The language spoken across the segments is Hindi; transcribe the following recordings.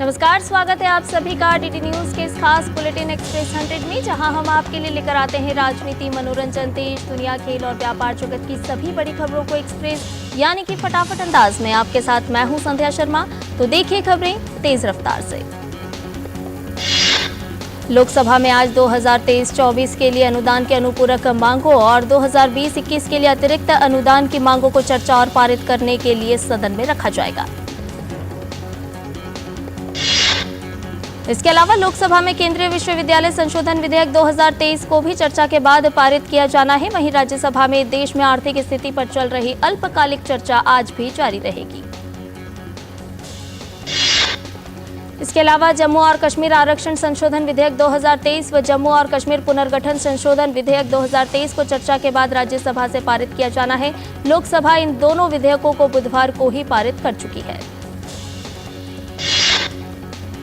नमस्कार, स्वागत है आप सभी का डीडी न्यूज के इस खास बुलेटिन एक्सप्रेस 100 में, जहां हम आपके लिए लेकर आते हैं राजनीति, मनोरंजन, देश, दुनिया, खेल और व्यापार जगत की सभी बड़ी खबरों को एक्सप्रेस यानी कि फटाफट अंदाज में। आपके साथ मैं हूं संध्या शर्मा। तो देखिए खबरें तेज रफ्तार से। लोकसभा में आज 2023-24 के लिए अनुदान के अनुपूरक मांगों और 2020-21 के लिए अतिरिक्त अनुदान की मांगों को चर्चा और पारित करने के लिए सदन में रखा जाएगा। इसके अलावा लोकसभा में केंद्रीय विश्वविद्यालय संशोधन विधेयक 2023 को भी चर्चा के बाद पारित किया जाना है। वहीं राज्यसभा में देश में आर्थिक स्थिति पर चल रही अल्पकालिक चर्चा आज भी जारी रहेगी। इसके अलावा जम्मू और कश्मीर आरक्षण संशोधन विधेयक 2023 व जम्मू और कश्मीर पुनर्गठन संशोधन विधेयक 2023 को चर्चा के बाद राज्यसभा से पारित किया जाना है। लोकसभा इन दोनों विधेयकों को बुधवार को ही पारित कर चुकी है।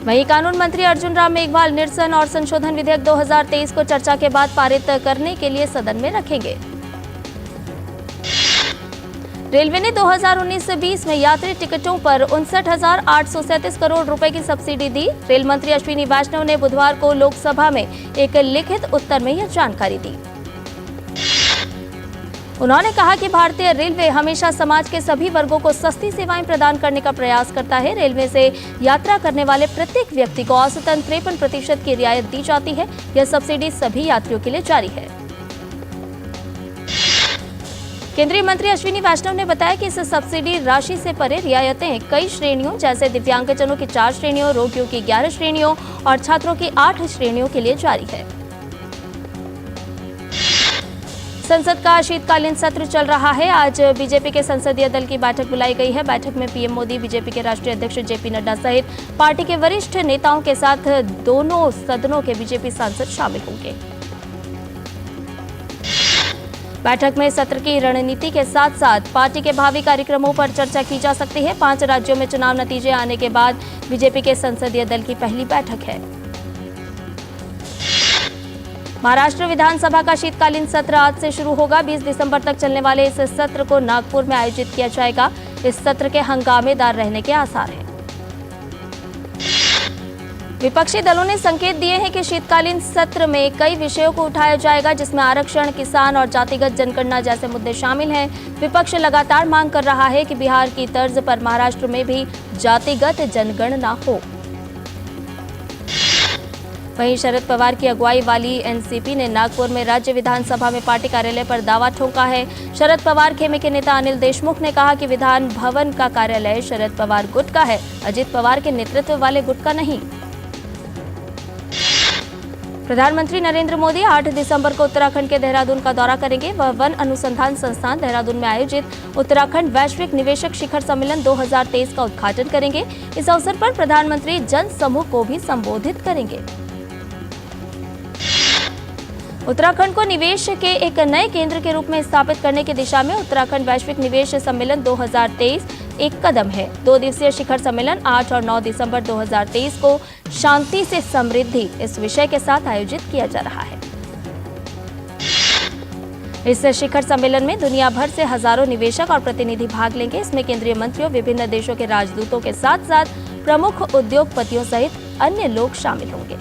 वहीं कानून मंत्री अर्जुन राम मेघवाल निरसन और संशोधन विधेयक 2023 को चर्चा के बाद पारित करने के लिए सदन में रखेंगे। रेलवे ने 2019-20 में यात्री टिकटों पर 59,837 करोड़ रुपए की सब्सिडी दी। रेल मंत्री अश्विनी वैष्णव ने बुधवार को लोकसभा में एक लिखित उत्तर में यह जानकारी दी। उन्होंने कहा कि भारतीय रेलवे हमेशा समाज के सभी वर्गों को सस्ती सेवाएं प्रदान करने का प्रयास करता है। रेलवे से यात्रा करने वाले प्रत्येक व्यक्ति को औसतन 53% की रियायत दी जाती है। यह सब्सिडी सभी यात्रियों के लिए जारी है। केंद्रीय मंत्री अश्विनी वैष्णव ने बताया कि इस सब्सिडी राशि से परे रियायतें कई श्रेणियों जैसे दिव्यांगजनों की 4 श्रेणियों, रोगियों की 11 श्रेणियों और छात्रों की 8 श्रेणियों के लिए जारी है। संसद का शीतकालीन सत्र चल रहा है। आज बीजेपी के संसदीय दल की बैठक बुलाई गई है। बैठक में पीएम मोदी, बीजेपी के राष्ट्रीय अध्यक्ष जेपी नड्डा सहित पार्टी के वरिष्ठ नेताओं के साथ दोनों सदनों के बीजेपी सांसद शामिल होंगे। बैठक में सत्र की रणनीति के साथ साथ पार्टी के भावी कार्यक्रमों पर चर्चा की जा सकती है। 5 राज्यों में चुनाव नतीजे आने के बाद बीजेपी के संसदीय दल की पहली बैठक है। महाराष्ट्र विधानसभा का शीतकालीन सत्र आज से शुरू होगा। 20 दिसंबर तक चलने वाले इस सत्र को नागपुर में आयोजित किया जाएगा। इस सत्र के हंगामेदार रहने के आसार हैं। विपक्षी दलों ने संकेत दिए हैं कि शीतकालीन सत्र में कई विषयों को उठाया जाएगा, जिसमें आरक्षण, किसान और जातिगत जनगणना जैसे मुद्दे शामिल हैं। विपक्ष लगातार मांग कर रहा है कि बिहार की तर्ज पर महाराष्ट्र में भी जातिगत जनगणना हो। वहीं शरद पवार की अगुवाई वाली एनसीपी ने नागपुर में राज्य विधानसभा में पार्टी कार्यालय पर दावा ठोका है। शरद पवार खेमे के नेता अनिल देशमुख ने कहा कि विधान भवन का कार्यालय शरद पवार गुट का है, अजित पवार के नेतृत्व वाले गुट का नहीं। प्रधानमंत्री नरेंद्र मोदी 8 दिसंबर को उत्तराखंड के देहरादून का दौरा करेंगे। वह वन अनुसंधान संस्थान देहरादून में आयोजित उत्तराखंड वैश्विक निवेशक शिखर सम्मेलन 2023 का उद्घाटन करेंगे। इस अवसर पर प्रधानमंत्री जन समूह को भी संबोधित करेंगे। उत्तराखंड को निवेश के एक नए केंद्र के रूप में स्थापित करने की दिशा में उत्तराखंड वैश्विक निवेश सम्मेलन 2023 एक कदम है। 2 दिवसीय शिखर सम्मेलन 8 और 9 दिसंबर 2023 को शांति से समृद्धि इस विषय के साथ आयोजित किया जा रहा है। इस शिखर सम्मेलन में दुनिया भर से हजारों निवेशक और प्रतिनिधि भाग लेंगे। इसमें केंद्रीय मंत्रियों, विभिन्न देशों के राजदूतों के साथ साथ प्रमुख उद्योगपतियों सहित अन्य लोग शामिल होंगे।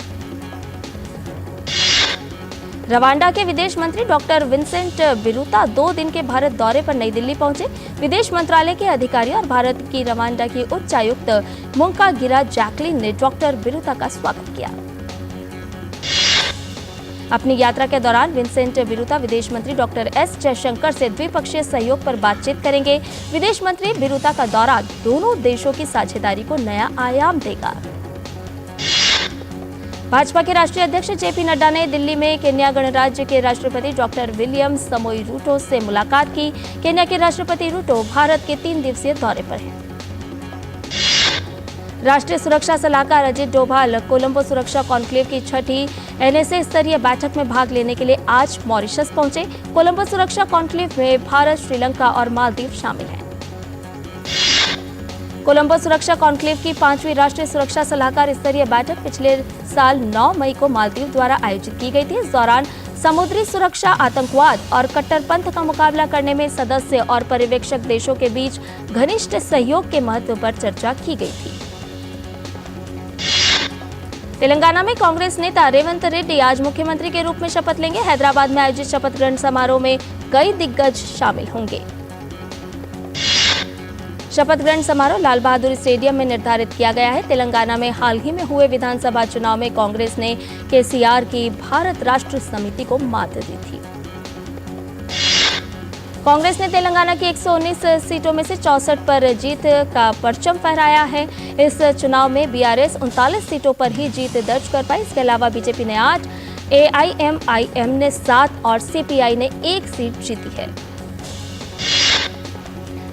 रवांडा के विदेश मंत्री डॉक्टर विंसेंट बिरूता 2 दिन के भारत दौरे पर नई दिल्ली पहुंचे। विदेश मंत्रालय के अधिकारी और भारत की रवांडा की उच्चायुक्त मुंकागिरा जैकलिन ने डॉक्टर बिरूता का स्वागत किया। अपनी यात्रा के दौरान विंसेंट बिरूता विदेश मंत्री डॉक्टर एस जयशंकर से द्विपक्षीय सहयोग पर बातचीत करेंगे। विदेश मंत्री बिरूता का दौरा दोनों देशों की साझेदारी को नया आयाम देगा। भाजपा के राष्ट्रीय अध्यक्ष जेपी नड्डा ने दिल्ली में केन्या गणराज्य के राष्ट्रपति डॉक्टर विलियम समोई रूटो से मुलाकात की। केन्या के राष्ट्रपति रूटो भारत के 3 दिवसीय दौरे पर हैं। राष्ट्रीय सुरक्षा सलाहकार अजित डोभाल कोलंबो सुरक्षा कॉन्क्लेव की 6ठी एनएसए स्तरीय बैठक में भाग लेने के लिए आज मॉरिशस पहुंचे। कोलंबो सुरक्षा कॉन्क्लेव में भारत, श्रीलंका और मालदीव शामिल हैं। कोलंबो सुरक्षा कॉन्क्लेव की 5वीं राष्ट्रीय सुरक्षा सलाहकार स्तरीय बैठक पिछले साल 9 मई को मालदीव द्वारा आयोजित की गई थी। इस दौरान समुद्री सुरक्षा, आतंकवाद और कट्टरपंथ का मुकाबला करने में सदस्य और पर्यवेक्षक देशों के बीच घनिष्ठ सहयोग के महत्व पर चर्चा की गई थी। तेलंगाना में कांग्रेस नेता रेवंत रेड्डी आज मुख्यमंत्री के रूप में शपथ लेंगे। हैदराबाद में आयोजित शपथ ग्रहण समारोह में कई दिग्गज शामिल होंगे। शपथ ग्रहण समारोह लाल बहादुर स्टेडियम में निर्धारित किया गया है। तेलंगाना में हाल ही में हुए विधानसभा चुनाव में कांग्रेस ने केसीआर की भारत राष्ट्र समिति को मात दी थी। कांग्रेस ने तेलंगाना की 119 सीटों में से 64 पर जीत का परचम फहराया है। इस चुनाव में बीआरएस 39 सीटों पर ही जीत दर्ज कर पाई। इसके अलावा बीजेपी ने 8, एआईएमआईएम ने 7 और सीपीआई ने 1 सीट जीती है।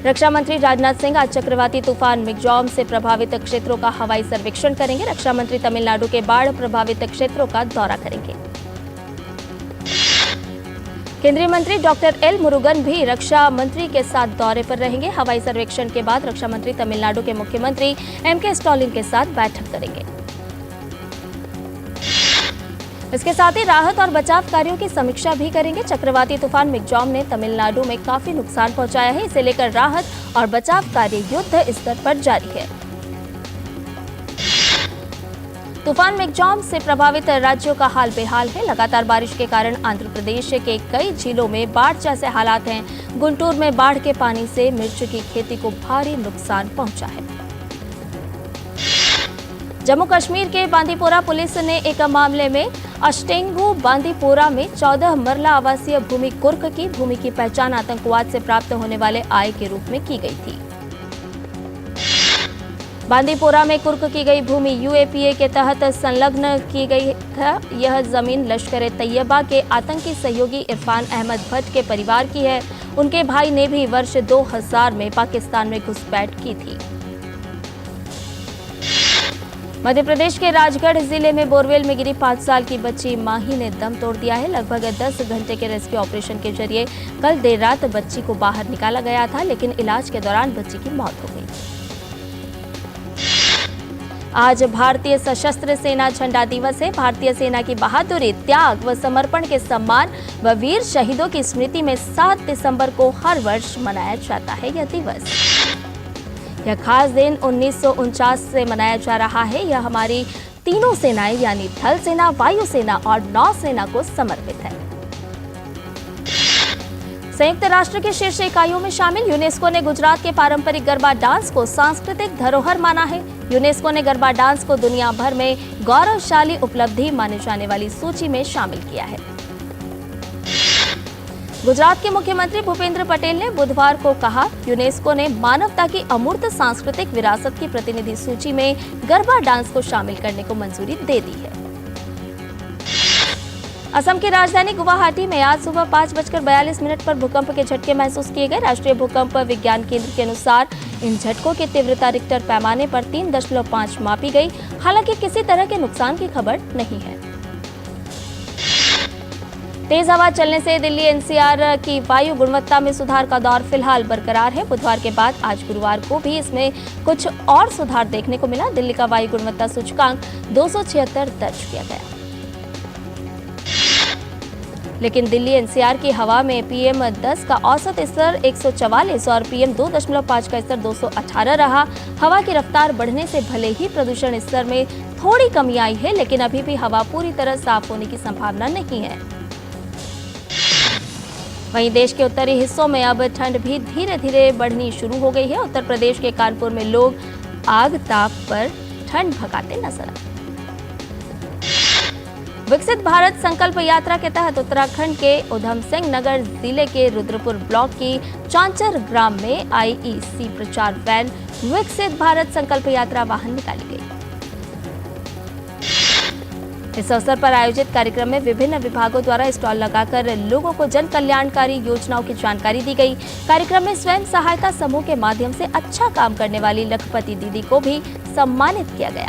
रक्षा मंत्री राजनाथ सिंह आज चक्रवाती तूफान मिग्जॉम से प्रभावित क्षेत्रों का हवाई सर्वेक्षण करेंगे। रक्षा मंत्री तमिलनाडु के बाढ़ प्रभावित क्षेत्रों का दौरा करेंगे। केंद्रीय मंत्री डॉक्टर एल मुरुगन भी रक्षा मंत्री के साथ दौरे पर रहेंगे। हवाई सर्वेक्षण के बाद रक्षा मंत्री तमिलनाडु के मुख्यमंत्री एमके स्टालिन के साथ बैठक करेंगे। इसके साथ ही राहत और बचाव कार्यों की समीक्षा भी करेंगे। चक्रवाती तूफान मिग्जॉम ने तमिलनाडु में काफी नुकसान पहुंचाया है। इसे लेकर राहत और बचाव कार्य युद्ध स्तर पर जारी है। तूफान मिग्जॉम से प्रभावित राज्यों का हाल बेहाल है। लगातार बारिश के कारण आंध्र प्रदेश के कई जिलों में बाढ़ जैसे हालात हैं। गुंटूर में बाढ़ के पानी से मिर्च की खेती को भारी नुकसान पहुंचा है। जम्मू कश्मीर के बांदीपोरा पुलिस ने एक मामले में अष्टेंगु बांदीपोरा में 14 मरला आवासीय भूमि कुर्क की भूमि की पहचान आतंकवाद से प्राप्त होने वाले आय के रूप में की गई थी। बांदीपोरा में कुर्क की गई भूमि यूएपीए के तहत संलग्न की गई था। यह जमीन लश्कर तैयबा के आतंकी सहयोगी इरफान अहमद भट्ट के परिवार की है। उनके भाई ने भी वर्ष 2000 में पाकिस्तान में घुसपैठ की थी। मध्य प्रदेश के राजगढ़ जिले में बोरवेल में गिरी 5 साल की बच्ची माही ने दम तोड़ दिया है। लगभग 10 घंटे के रेस्क्यू ऑपरेशन के जरिए कल देर रात बच्ची को बाहर निकाला गया था, लेकिन इलाज के दौरान बच्ची की मौत हो गई। आज भारतीय सशस्त्र सेना झंडा दिवस है। भारतीय सेना की बहादुरी, त्याग व समर्पण के सम्मान व वीर शहीदों की स्मृति में 7 दिसंबर को हर वर्ष मनाया जाता है यह दिवस। यह खास दिन 1949 से मनाया जा रहा है। यह हमारी तीनों सेनाएं यानी थल सेना, वायु सेना और नौसेना को समर्पित है। संयुक्त राष्ट्र के शीर्ष इकाइयों में शामिल यूनेस्को ने गुजरात के पारंपरिक गरबा डांस को सांस्कृतिक धरोहर माना है। यूनेस्को ने गरबा डांस को दुनिया भर में गौरवशाली उपलब्धि माने जाने वाली सूची में शामिल किया है। गुजरात के मुख्यमंत्री भूपेंद्र पटेल ने बुधवार को कहा, यूनेस्को ने मानवता की अमूर्त सांस्कृतिक विरासत की प्रतिनिधि सूची में गरबा डांस को शामिल करने को मंजूरी दे दी है। असम की राजधानी गुवाहाटी में आज सुबह 5:42 पर भूकंप के झटके महसूस किए गए। राष्ट्रीय भूकंप विज्ञान केंद्र के अनुसार इन झटकों की तीव्रता रिक्टर पैमाने पर 3.5 मापी गई। हालांकि किसी तरह के नुकसान की खबर नहीं है। तेज हवा चलने से दिल्ली एनसीआर की वायु गुणवत्ता में सुधार का दौर फिलहाल बरकरार है। बुधवार के बाद आज गुरुवार को भी इसमें कुछ और सुधार देखने को मिला। दिल्ली का वायु गुणवत्ता सूचकांक 276 दर्ज किया गया, लेकिन दिल्ली एनसीआर की हवा में PM10 का औसत स्तर 144 और PM2.5 का स्तर 218 रहा। हवा की रफ्तार बढ़ने से भले ही प्रदूषण स्तर में थोड़ी कमी आई है, लेकिन अभी भी हवा पूरी तरह साफ होने की संभावना नहीं है। वहीं देश के उत्तरी हिस्सों में अब ठंड भी धीरे धीरे बढ़नी शुरू हो गई है। उत्तर प्रदेश के कानपुर में लोग आग ताप पर ठंड भगाते नजर आए। विकसित भारत संकल्प यात्रा के तहत उत्तराखंड के उधम सिंह नगर जिले के रुद्रपुर ब्लॉक की चांचर ग्राम में IEC प्रचार वैन विकसित भारत संकल्प यात्रा वाहन निकाली गई। इस अवसर पर आयोजित कार्यक्रम में विभिन्न विभागों द्वारा स्टॉल लगाकर लोगों को जन कल्याणकारी योजनाओं की जानकारी दी गई। कार्यक्रम में स्वयं सहायता समूह के माध्यम से अच्छा काम करने वाली लखपति दीदी को भी सम्मानित किया गया।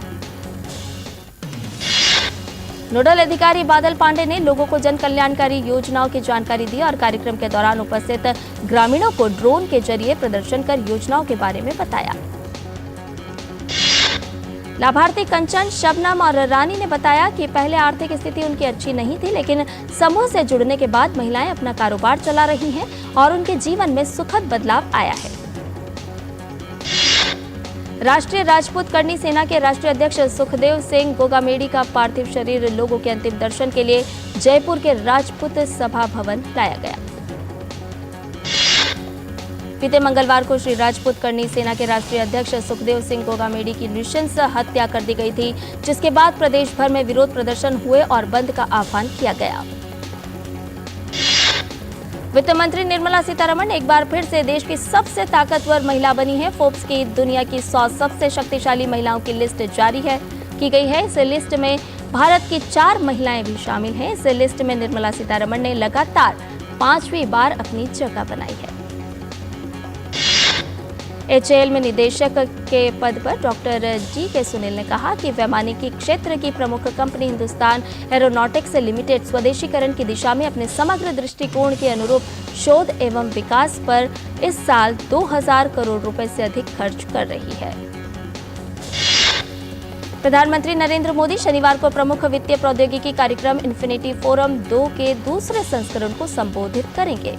नोडल अधिकारी बादल पांडे ने लोगों को जन कल्याणकारी योजनाओं की जानकारी दी और कार्यक्रम के दौरान उपस्थित ग्रामीणों को ड्रोन के जरिए प्रदर्शन कर योजनाओं के बारे में बताया। लाभार्थी कंचन, शबनम और रानी ने बताया कि पहले आर्थिक स्थिति उनकी अच्छी नहीं थी, लेकिन समूह से जुड़ने के बाद महिलाएं अपना कारोबार चला रही हैं और उनके जीवन में सुखद बदलाव आया है। राष्ट्रीय राजपूत करनी सेना के राष्ट्रीय अध्यक्ष सुखदेव सिंह गोगामेडी का पार्थिव शरीर लोगों के अंतिम दर्शन के लिए जयपुर के राजपूत सभा भवन लाया गया। बीते मंगलवार को श्री राजपूत करनी सेना के राष्ट्रीय अध्यक्ष सुखदेव सिंह गोगामेडी की नृशंस हत्या कर दी गई थी, जिसके बाद प्रदेश भर में विरोध प्रदर्शन हुए और बंद का आह्वान किया गया। वित्त मंत्री निर्मला सीतारमण एक बार फिर से देश की सबसे ताकतवर महिला बनी है। फोर्ब्स की दुनिया की 100 सबसे शक्तिशाली महिलाओं की लिस्ट जारी की गई है। इस लिस्ट में भारत की 4 महिलाएं भी शामिल हैं। इस लिस्ट में निर्मला सीतारमण ने लगातार 5वीं बार अपनी जगह बनाई है। HAL में निदेशक के पद पर डॉक्टर GK सुनील ने कहा कि वैमानिकी क्षेत्र की प्रमुख कंपनी हिंदुस्तान एरोनॉटिक्स लिमिटेड स्वदेशीकरण की दिशा में अपने समग्र दृष्टिकोण के अनुरूप शोध एवं विकास पर इस साल 2000 करोड़ रुपए से अधिक खर्च कर रही है। प्रधानमंत्री नरेंद्र मोदी शनिवार को प्रमुख वित्तीय प्रौद्योगिकी कार्यक्रम इन्फिनिटी फोरम 2 के दूसरे संस्करण को संबोधित करेंगे।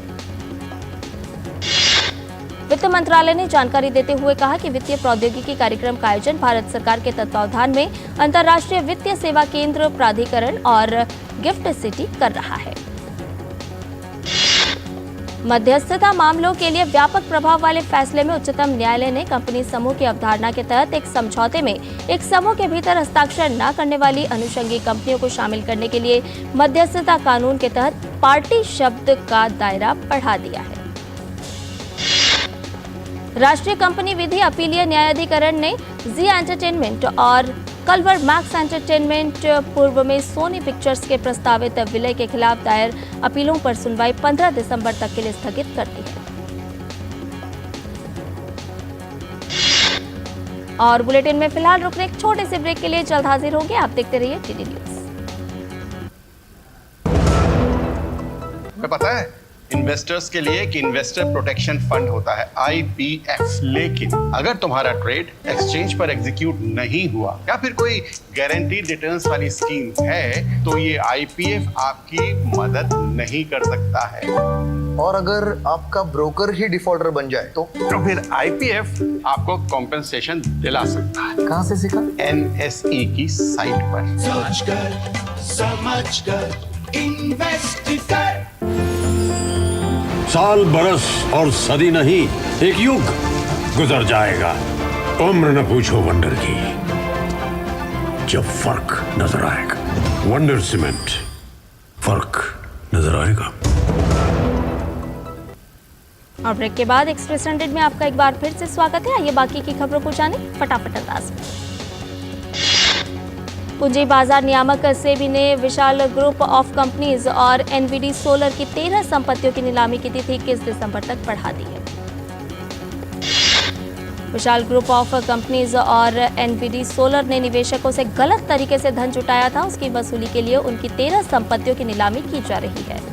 वित्त मंत्रालय ने जानकारी देते हुए कहा कि वित्तीय प्रौद्योगिकी कार्यक्रम का आयोजन भारत सरकार के तत्वावधान में अंतर्राष्ट्रीय वित्तीय सेवा केंद्र प्राधिकरण और गिफ्ट सिटी कर रहा है। मध्यस्थता मामलों के लिए व्यापक प्रभाव वाले फैसले में उच्चतम न्यायालय ने कंपनी समूह की अवधारणा के तहत एक समझौते में एक समूह के भीतर हस्ताक्षर न करने वाली अनुषंगी कंपनियों को शामिल करने के लिए मध्यस्थता कानून के तहत पार्टी शब्द का दायरा बढ़ा दिया है। राष्ट्रीय कंपनी विधि अपीलीय न्यायाधिकरण ने जी एंटरटेनमेंट और कलवर मैक्स एंटरटेनमेंट पूर्व में सोनी पिक्चर्स के प्रस्तावित विलय के खिलाफ दायर अपीलों पर सुनवाई 15 दिसंबर तक के लिए स्थगित कर दी है। और बुलेटिन में फिलहाल रुकने एक छोटे से ब्रेक के लिए जल्द हाजिर होंगे। आप देखते रहिए टीडी न्यूज। पता है इन्वेस्टर्स के लिए एक इन्वेस्टर प्रोटेक्शन फंड होता है IPF, लेकिन अगर तुम्हारा ट्रेड एक्सचेंज पर एग्जीक्यूट नहीं हुआ या फिर कोई गारंटीड रिटर्न्स वाली स्कीम है तो ये IPF आपकी मदद नहीं कर सकता है। और अगर आपका ब्रोकर ही डिफॉल्टर बन जाए तो फिर IPF आपको कॉम्पेंसेशन दिला सकता है। कहाँ से सीखा? NSE की साइट पर। समझ कर इन्वेस्ट कर। साल बरस और सदी नहीं, एक युग गुजर जाएगा। उम्र न पूछो वंडर की, जब फर्क नजर आएगा। वंडर सीमेंट, फर्क नजर आएगा। और ब्रेक के बाद एक्सप्रेस 100 में आपका एक बार फिर से स्वागत है। आइए बाकी की खबरों को जाने फटाफट अंदाज में। पूंजी बाजार नियामक सेबी ने विशाल ग्रुप ऑफ कंपनीज और NVD सोलर की 13 संपत्तियों की नीलामी की तिथि 21 दिसंबर तक बढ़ा दी है। विशाल ग्रुप ऑफ कंपनीज और NVD सोलर ने निवेशकों से गलत तरीके से धन जुटाया था, उसकी वसूली के लिए उनकी 13 संपत्तियों की नीलामी की जा रही है।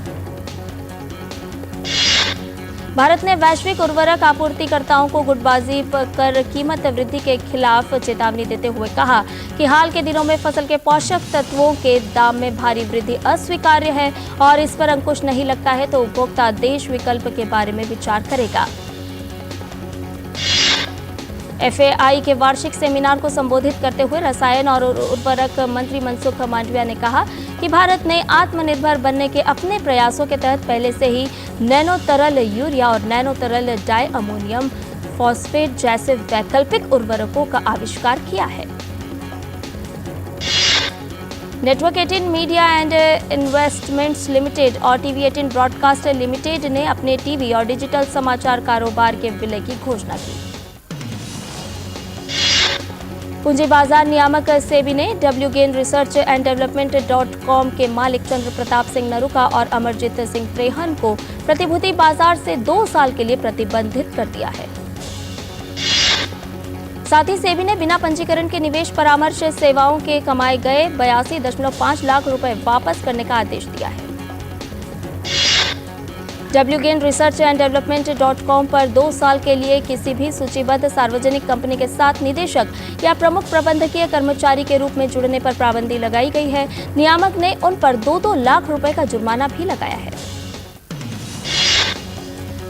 भारत ने वैश्विक उर्वरक आपूर्तिकर्ताओं को गुटबाजी कर कीमत वृद्धि के खिलाफ चेतावनी देते हुए कहा कि हाल के दिनों में फसल के पोषक तत्वों के दाम में भारी वृद्धि अस्वीकार्य है और इस पर अंकुश नहीं लगता है तो उपभोक्ता देश विकल्प के बारे में विचार करेगा। FAI के वार्षिक सेमिनार को संबोधित करते हुए रसायन और उर्वरक मंत्री मनसुख मांडविया ने कहा कि भारत ने आत्मनिर्भर बनने के अपने प्रयासों के तहत पहले से ही नैनो तरल यूरिया और नैनो तरल डाई अमोनियम फॉस्फेट जैसे वैकल्पिक उर्वरकों का आविष्कार किया है। Network 18 media and investments limited और TV 18 ब्रॉडकास्ट लिमिटेड ने अपने टीवी और डिजिटल समाचार कारोबार के विलय की घोषणा की। पूंजी बाजार नियामक सेबी ने WGain रिसर्च एंड डेवलपमेंट.com के मालिक चंद्र प्रताप सिंह नरूका और अमरजीत सिंह त्रेहन को प्रतिभूति बाजार से 2 साल के लिए प्रतिबंधित कर दिया है। साथ ही सेबी ने बिना पंजीकरण के निवेश परामर्श सेवाओं के कमाए गए 82.5 लाख रुपए वापस करने का आदेश दिया है। WGain रिसर्च एंड डेवलपमेंट.com पर 2 साल के लिए किसी भी सूचीबद्ध सार्वजनिक कंपनी के साथ निदेशक या प्रमुख प्रबंधकीय कर्मचारी के रूप में जुड़ने पर पाबंदी लगाई गई है। नियामक ने उन पर 2-2 लाख रुपए का जुर्माना भी लगाया है।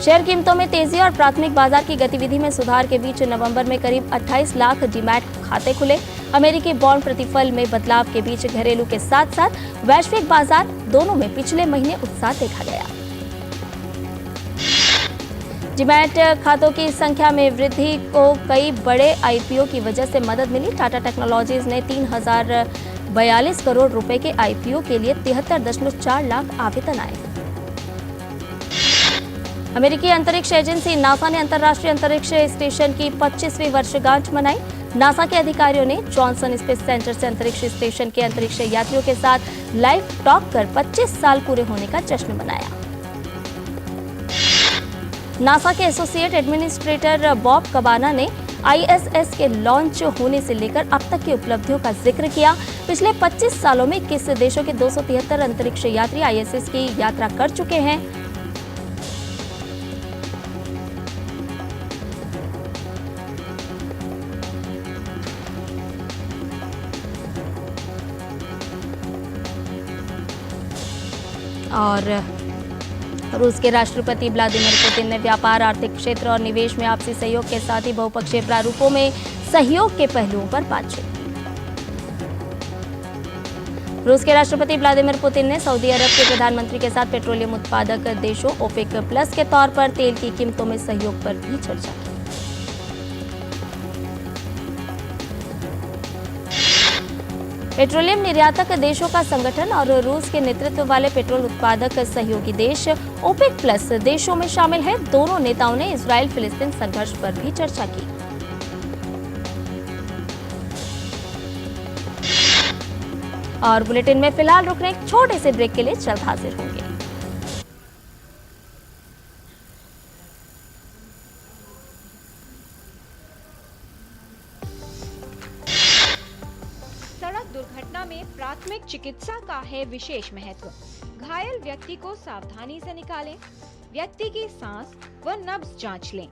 शेयर कीमतों में तेजी और प्राथमिक बाजार की गतिविधि में सुधार के बीच नवंबर में करीब 28 लाख डीमैट खाते खुले। अमेरिकी बॉन्ड प्रतिफल में बदलाव के बीच घरेलू के साथ साथ वैश्विक बाजार दोनों में पिछले महीने उत्साह देखा गया। डीमैट खातों की संख्या में वृद्धि को कई बड़े आईपीओ की वजह से मदद मिली। टाटा टेक्नोलॉजीज ने 3042 करोड़ रुपए के आईपीओ के लिए 73.4 लाख आवेदन आए। अमेरिकी अंतरिक्ष एजेंसी नासा ने अंतर्राष्ट्रीय अंतरिक्ष स्टेशन की 25वीं वर्षगांठ मनाई। नासा के अधिकारियों ने जॉनसन स्पेस सेंटर से अंतरिक्ष स्टेशन के अंतरिक्ष यात्रियों के साथ लाइव टॉक कर 25 साल पूरे होने का जश्न मनाया। नासा के एसोसिएट एडमिनिस्ट्रेटर बॉब कबाना ने आईएसएस के लॉन्च होने से लेकर अब तक की उपलब्धियों का जिक्र किया। पिछले 25 सालों में 21 देशों के 273 अंतरिक्ष यात्री आईएसएस की यात्रा कर चुके हैं। और रूस के राष्ट्रपति व्लादिमीर पुतिन ने व्यापार, आर्थिक क्षेत्र और निवेश में आपसी सहयोग के साथ ही बहुपक्षीय प्रारूपों में सहयोग के पहलुओं पर बातचीत। रूस के राष्ट्रपति व्लादिमीर पुतिन ने सऊदी अरब के प्रधानमंत्री के साथ पेट्रोलियम उत्पादक देशों ओपेक प्लस के तौर पर तेल की कीमतों में सहयोग पर भी चर्चा की। पेट्रोलियम निर्यातक देशों का संगठन और रूस के नेतृत्व वाले पेट्रोल उत्पादक सहयोगी देश ओपेक प्लस देशों में शामिल है। दोनों नेताओं ने इजराइल फिलिस्तीन संघर्ष पर भी चर्चा की। और बुलेटिन में फिलहाल रुकने एक छोटे से ब्रेक के लिए जल्द हाजिर होंगे। दुर्घटना में प्राथमिक चिकित्सा का है विशेष महत्व। घायल व्यक्ति को सावधानी से निकालें, व्यक्ति की सांस व नब्ज जांच लें।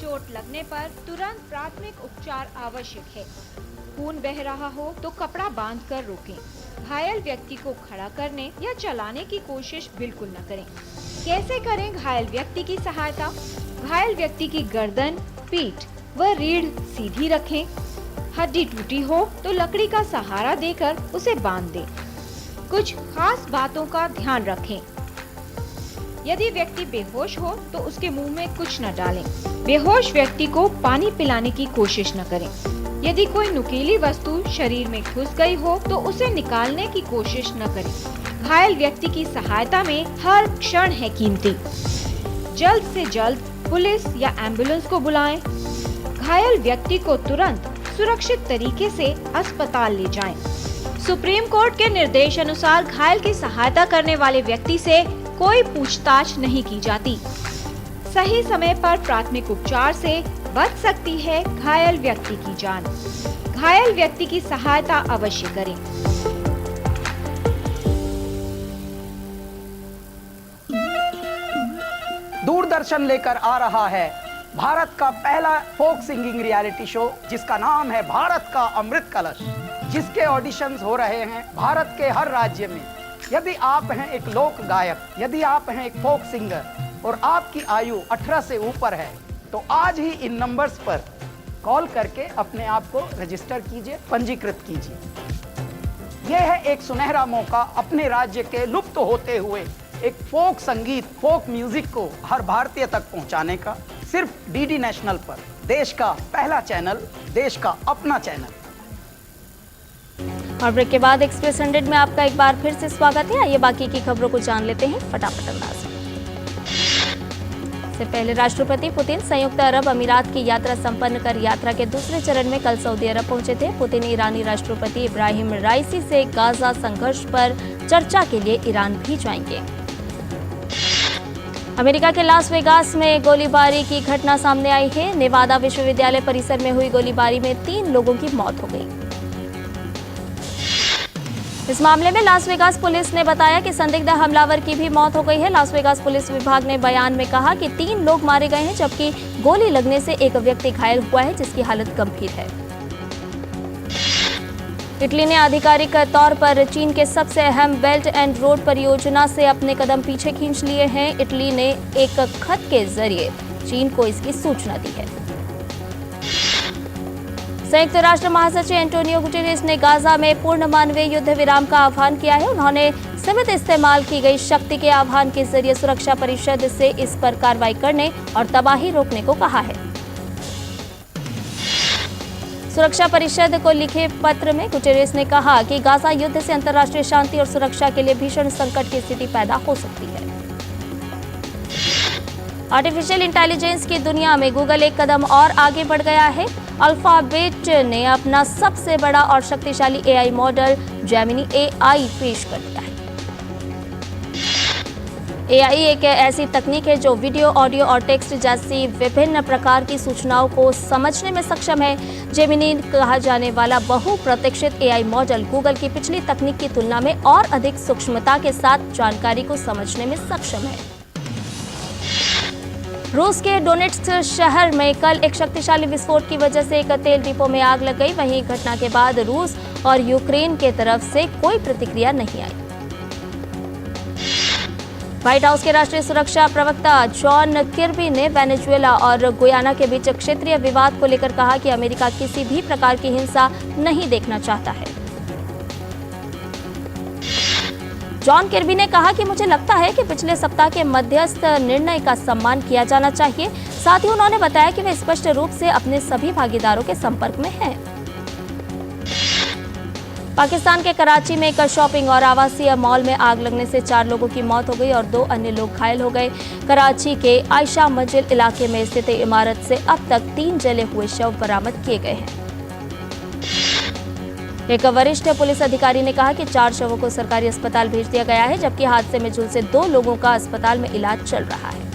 चोट लगने पर तुरंत प्राथमिक उपचार आवश्यक है। खून बह रहा हो तो कपड़ा बांधकर रोकें। घायल व्यक्ति को खड़ा करने या चलाने की कोशिश बिल्कुल न करें। कैसे करें घायल व्यक्ति की सहायता? घायल व्यक्ति की गर्दन, पीठ व रीढ़ सीधी रखें। हड्डी टूटी हो तो लकड़ी का सहारा देकर उसे बांध दें। कुछ खास बातों का ध्यान रखें। यदि व्यक्ति बेहोश हो तो उसके मुंह में कुछ न डालें। बेहोश व्यक्ति को पानी पिलाने की कोशिश न करें। यदि कोई नुकीली वस्तु शरीर में घुस गई हो तो उसे निकालने की कोशिश न करें। घायल व्यक्ति की सहायता में हर क्षण है कीमती। जल्द से जल्द पुलिस या एम्बुलेंस को बुलाएं। घायल व्यक्ति को तुरंत सुरक्षित तरीके से अस्पताल ले जाएं। सुप्रीम कोर्ट के निर्देश अनुसार घायल की सहायता करने वाले व्यक्ति से कोई पूछताछ नहीं की जाती। सही समय पर प्राथमिक उपचार से बच सकती है घायल व्यक्ति की जान। घायल व्यक्ति की सहायता अवश्य करें। दूरदर्शन लेकर आ रहा है भारत का पहला फोक सिंगिंग रियलिटी शो जिसका नाम है भारत का अमृत कलश, जिसके ऑडिशंस हो रहे हैं भारत के हर राज्य में। यदि आप हैं एक लोक गायक, यदि आप हैं एक फोक सिंगर और आपकी आयु 18 से ऊपर है तो आज ही इन नंबर्स पर कॉल करके अपने आप को रजिस्टर कीजिए, पंजीकृत कीजिए। यह है एक सुनहरा मौका अपने राज्य के लुप्त होते हुए एक फोक संगीत, फोक म्यूजिक को हर भारतीय तक पहुंचाने का, सिर्फ डीडी नेशनल पर, देश का पहला चैनल, देश का अपना चैनल। और ब्रेक के बाद एक्सप्रेस 100 में आपका एक बार फिर से स्वागत है। आइए बाकी की खबरों को जान लेते हैं फटाफट अंदाज में। इससे पहले राष्ट्रपति पुतिन संयुक्त अरब अमीरात की यात्रा संपन्न कर यात्रा के दूसरे चरण में कल सऊदी अरब पहुंचे थे। पुतिन ईरानी राष्ट्रपति इब्राहिम राइसी से गाजा संघर्ष पर चर्चा के लिए ईरान भी जाएंगे। अमेरिका के लास वेगास में गोलीबारी की घटना सामने आई है। नेवादा विश्वविद्यालय परिसर में हुई गोलीबारी में 3 लोगों की मौत हो गई। इस मामले में लास वेगास पुलिस ने बताया कि संदिग्ध हमलावर की भी मौत हो गई है। लास वेगास पुलिस विभाग ने बयान में कहा कि 3 लोग मारे गए हैं, जबकि गोली लगने से एक व्यक्ति घायल हुआ है जिसकी हालत गंभीर है। इटली ने आधिकारिक तौर पर चीन के सबसे अहम बेल्ट एंड रोड परियोजना से अपने कदम पीछे खींच लिए हैं। इटली ने एक खत के जरिए चीन को इसकी सूचना दी है। संयुक्त राष्ट्र महासचिव एंटोनियो गुटेरेस ने गाजा में पूर्ण मानवीय युद्ध विराम का आह्वान किया है। उन्होंने सीमित इस्तेमाल की गई शक्ति के आह्वान के जरिए सुरक्षा परिषद से इस पर कार्रवाई करने और तबाही रोकने को कहा है। सुरक्षा परिषद को लिखे पत्र में गुटेरेस ने कहा कि गाजा युद्ध से अंतर्राष्ट्रीय शांति और सुरक्षा के लिए भीषण संकट की स्थिति पैदा हो सकती है। आर्टिफिशियल इंटेलिजेंस की दुनिया में गूगल एक कदम और आगे बढ़ गया है। अल्फाबेट ने अपना सबसे बड़ा और शक्तिशाली एआई मॉडल जेमिनी एआई पेश कर दिया है। एआई एक ऐसी तकनीक है जो वीडियो, ऑडियो और टेक्स्ट जैसी विभिन्न प्रकार की सूचनाओं को समझने में सक्षम है। जेमिनी कहा जाने वाला बहुप्रतीक्षित एआई मॉडल गूगल की पिछली तकनीक की तुलना में और अधिक सूक्ष्मता के साथ जानकारी को समझने में सक्षम है। रूस के डोनेट्स्क शहर में कल एक शक्तिशाली विस्फोट की वजह से एक तेल डिपो में आग लग गई। वहीं घटना के बाद रूस और यूक्रेन के तरफ से कोई प्रतिक्रिया नहीं आई। व्हाइट हाउस के राष्ट्रीय सुरक्षा प्रवक्ता जॉन किर्बी ने वेनेजुएला और गुयाना के बीच क्षेत्रीय विवाद को लेकर कहा कि अमेरिका किसी भी प्रकार की हिंसा नहीं देखना चाहता है। जॉन किर्बी ने कहा कि मुझे लगता है कि पिछले सप्ताह के मध्यस्थ निर्णय का सम्मान किया जाना चाहिए। साथ ही उन्होंने बताया कि वे स्पष्ट रूप से अपने सभी भागीदारों के संपर्क में हैं। पाकिस्तान के कराची में एक शॉपिंग और आवासीय मॉल में आग लगने से 4 लोगों की मौत हो गई और 2 अन्य लोग घायल हो गए। कराची के आयशा मस्जिद इलाके में स्थित इमारत से अब तक 3 जले हुए शव बरामद किए गए हैं। एक वरिष्ठ पुलिस अधिकारी ने कहा कि 4 शवों को सरकारी अस्पताल भेज दिया गया है, जबकि हादसे में झुलसे 2 लोगों का अस्पताल में इलाज चल रहा है।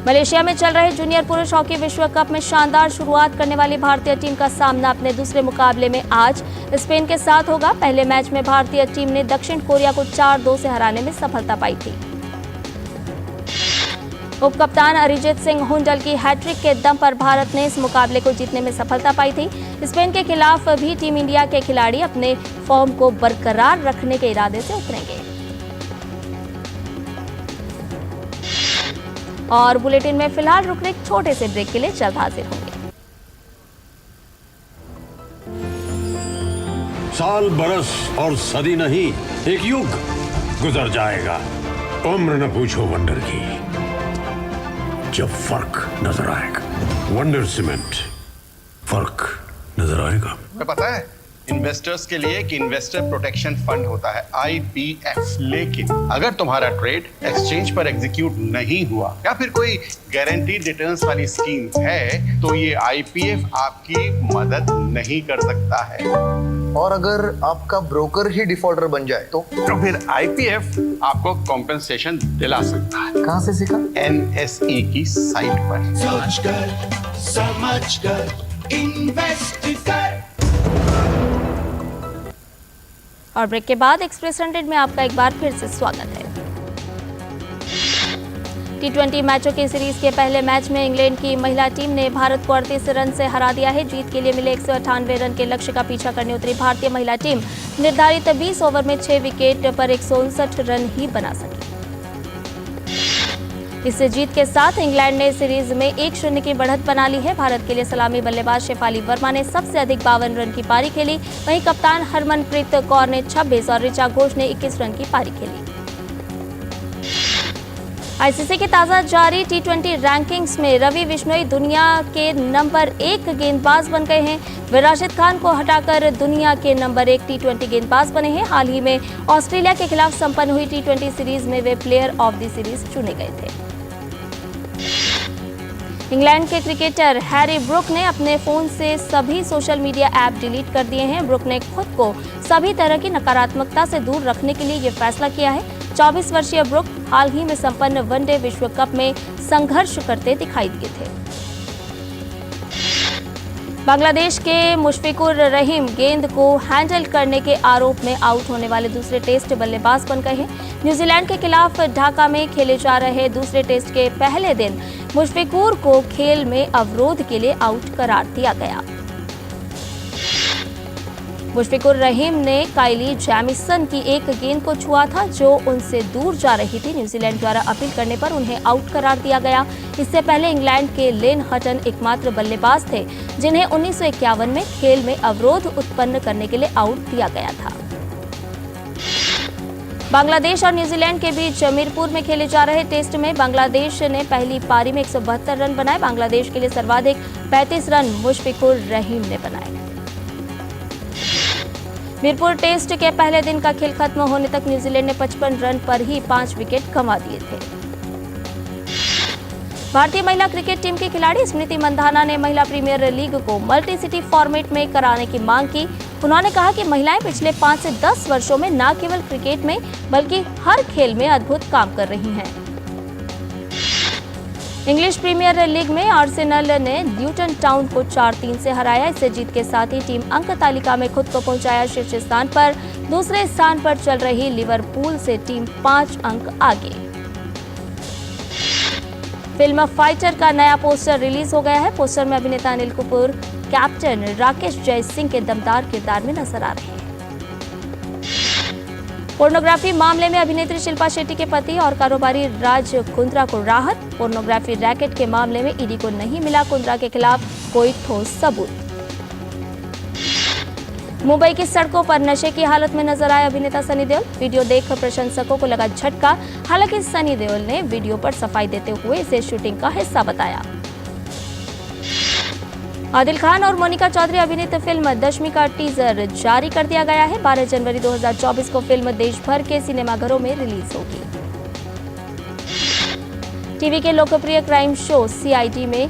मलेशिया में चल रहे जूनियर पुरुष हॉकी विश्व कप में शानदार शुरुआत करने वाली भारतीय टीम का सामना अपने दूसरे मुकाबले में आज स्पेन के साथ होगा। पहले मैच में भारतीय टीम ने दक्षिण कोरिया को 4-2 से हराने में सफलता पाई थी। उप कप्तान अरिजीत सिंह हुंडल की हैट्रिक के दम पर भारत ने इस मुकाबले को जीतने में सफलता पाई थी। स्पेन के खिलाफ भी टीम इंडिया के खिलाड़ी अपने फॉर्म को बरकरार रखने के इरादे से उतरेंगे। और बुलेटिन में फिलहाल रुक एक छोटे से ब्रेक के लिए जल्द हाजिर होंगे। साल, बरस और सदी नहीं, एक युग गुजर जाएगा। उम्र न पूछो वंडर की, जब फर्क नजर आएगा। वंडर सीमेंट, फर्क नजर आएगा। तुम्हें पता है इन्वेस्टर्स के लिए एक इन्वेस्टर प्रोटेक्शन फंड होता है IPF, लेकिन अगर तुम्हारा ट्रेड एक्सचेंज पर एग्जीक्यूट नहीं हुआ या फिर कोई गारंटीड रिटर्न्स वाली स्कीम है तो ये IPF आपकी मदद नहीं कर सकता है। और अगर आपका ब्रोकर ही डिफॉल्टर बन जाए तो फिर IPF आपको कॉम्पेंसेशन दिला सकता है। कहाँ से सीखा? NSE की साइट पर। सोच कर समझ कर इन्वेस्ट कर। और ब्रेक के बाद एक्सप्रेस 100 में आपका एक बार फिर से स्वागत है। T20 मैचों की सीरीज के पहले मैच में इंग्लैंड की महिला टीम ने भारत को 38 रन से हरा दिया है। जीत के लिए मिले 198 रन के लक्ष्य का पीछा करने उतरी भारतीय महिला टीम निर्धारित 20 ओवर में 6 विकेट पर 159 रन ही बना सकी। इस जीत के साथ इंग्लैंड ने सीरीज में 1-0 की बढ़त बना ली है। भारत के लिए सलामी बल्लेबाज शेफाली वर्मा ने सबसे अधिक 52 रन की पारी खेली। वहीं कप्तान हरमनप्रीत कौर ने 26 और ऋचा घोष ने 21 रन की पारी खेली। आईसीसी की ताजा जारी T20 रैंकिंग्स में रवि बिश्नोई दुनिया के नंबर 1 गेंदबाज बन गए हैं। वे राशिद खान को हटाकर दुनिया के नंबर 1 T20 गेंदबाज बने हैं। हाल ही में ऑस्ट्रेलिया के खिलाफ संपन्न हुई T20 सीरीज में वे प्लेयर ऑफ द सीरीज चुने गए थे। इंग्लैंड के क्रिकेटर हैरी ब्रुक ने अपने फोन से सभी सोशल मीडिया ऐप डिलीट कर दिए हैं। ब्रुक ने खुद को सभी तरह की नकारात्मकता से दूर रखने के लिए ये फैसला किया है। 24 वर्षीय ब्रुक हाल ही में संपन्न वनडे विश्व कप में संघर्ष करते दिखाई दिए थे। बांग्लादेश के मुशफिकुर रहीम गेंद को हैंडल करने के आरोप में आउट होने वाले दूसरे टेस्ट बल्लेबाज बन गए हैं। न्यूजीलैंड के खिलाफ ढाका में खेले जा रहे दूसरे टेस्ट के पहले दिन मुशफिकुर को खेल में अवरोध के लिए आउट करार दिया गया। मुशफिकुर रहीम ने काइली जैमिसन की एक गेंद को छुआ था जो उनसे दूर जा रही थी। न्यूजीलैंड द्वारा अपील करने पर उन्हें आउट करार दिया गया। इससे पहले इंग्लैंड के लेन हटन एकमात्र बल्लेबाज थे जिन्हें 1951 में खेल में अवरोध उत्पन्न करने के लिए आउट दिया गया था। बांग्लादेश और न्यूजीलैंड के बीच मीरपुर में खेले जा रहे टेस्ट में बांग्लादेश ने पहली पारी में 172 रन बनाए। बांग्लादेश के लिए सर्वाधिक 35 रन मुशफिकुर रहीम ने बनाए। मीरपुर टेस्ट के पहले दिन का खेल खत्म होने तक न्यूजीलैंड ने 55 रन पर ही 5 विकेट गंवा दिए थे। भारतीय महिला क्रिकेट टीम की खिलाड़ी स्मृति मंधाना ने महिला प्रीमियर लीग को मल्टी सिटी फॉर्मेट में कराने की मांग की। उन्होंने कहा कि महिलाएं पिछले 5 से 10 वर्षों में न केवल क्रिकेट में बल्कि हर खेल में अद्भुत काम कर रही हैं। इंग्लिश प्रीमियर लीग में आर्सेनल ने ल्यूटन टाउन को 4-3 से हराया। इससे जीत के साथ ही टीम अंक तालिका में खुद को पहुंचाया शीर्ष स्थान पर। दूसरे स्थान पर चल रही लिवरपूल से टीम 5 अंक आगे। फिल्म फाइटर का नया पोस्टर रिलीज हो गया है। पोस्टर में अभिनेता अनिल कपूर कैप्टन राकेश जय सिंह के दमदार किरदार में नजर आ रहे हैं। पोर्नोग्राफी मामले में अभिनेत्री शिल्पा शेट्टी के पति और कारोबारी राज कुंद्रा को राहत। पोर्नोग्राफी रैकेट के मामले में ईडी को नहीं मिला कुंद्रा के खिलाफ कोई ठोस सबूत। मुंबई की सड़कों पर नशे की हालत में नजर आए अभिनेता सनी देओल। वीडियो देख प्रशंसकों को लगा झटका। हालांकि सनी देओल ने वीडियो पर सफाई देते हुए इसे शूटिंग का हिस्सा बताया। आदिल खान और मोनिका चौधरी अभिनीत फिल्म दशमी का टीजर जारी कर दिया गया है। 12 जनवरी 2024 को फिल्म देश भर के सिनेमाघरों में रिलीज होगी। टीवी के लोकप्रिय क्राइम शो सीआईडी में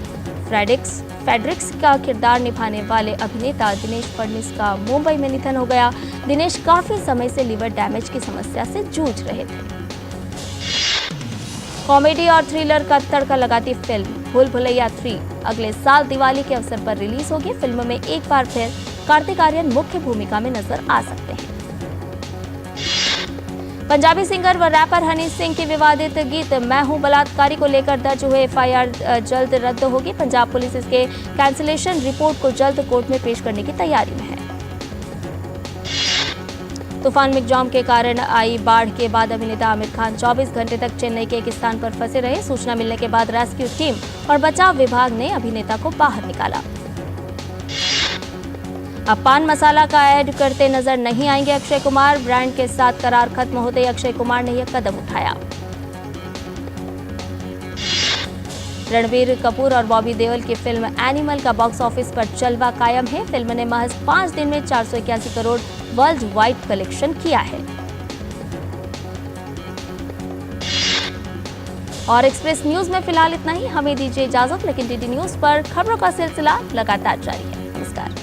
फेड्रिक्स का किरदार निभाने वाले अभिनेता दिनेश फडणवीस का मुंबई में निधन हो गया। दिनेश काफी समय से लिवर डैमेज की समस्या से जूझ रहे थे। कॉमेडी और थ्रिलर का तड़का लगाती फिल्म भूल भुलैया 3 अगले साल दिवाली के अवसर पर रिलीज होगी। फिल्म में एक बार फिर कार्तिक आर्यन मुख्य भूमिका में नजर आ सकते हैं। पंजाबी सिंगर व रैपर हनी सिंह की विवादित गीत मैं हूं बलात्कारी को लेकर दर्ज हुए एफआईआर जल्द रद्द होगी। पंजाब पुलिस इसके कैंसिलेशन रिपोर्ट को जल्द कोर्ट में पेश करने की तैयारी में है। तूफान मिगजॉम के कारण आई बाढ़ के बाद अभिनेता आमिर खान 24 घंटे तक चेन्नई के एक स्थान पर फंसे रहे। सूचना मिलने के बाद रेस्क्यू टीम और बचाव विभाग ने अभिनेता को बाहर निकाला। अब पान मसाला का ऐड करते नजर नहीं आएंगे अक्षय कुमार। ब्रांड के साथ करार खत्म होते ही अक्षय कुमार ने यह कदम उठाया। रणबीर कपूर और बॉबी देओल की फिल्म एनिमल का बॉक्स ऑफिस पर जलवा कायम है। फिल्म ने महज 5 दिन में 481 करोड़ वर्ल्ड वाइड कलेक्शन किया है। और एक्सप्रेस न्यूज में फिलहाल इतना ही। हमें दीजिए इजाजत, लेकिन डीडी न्यूज पर खबरों का सिलसिला लगातार जारी है। नमस्कार।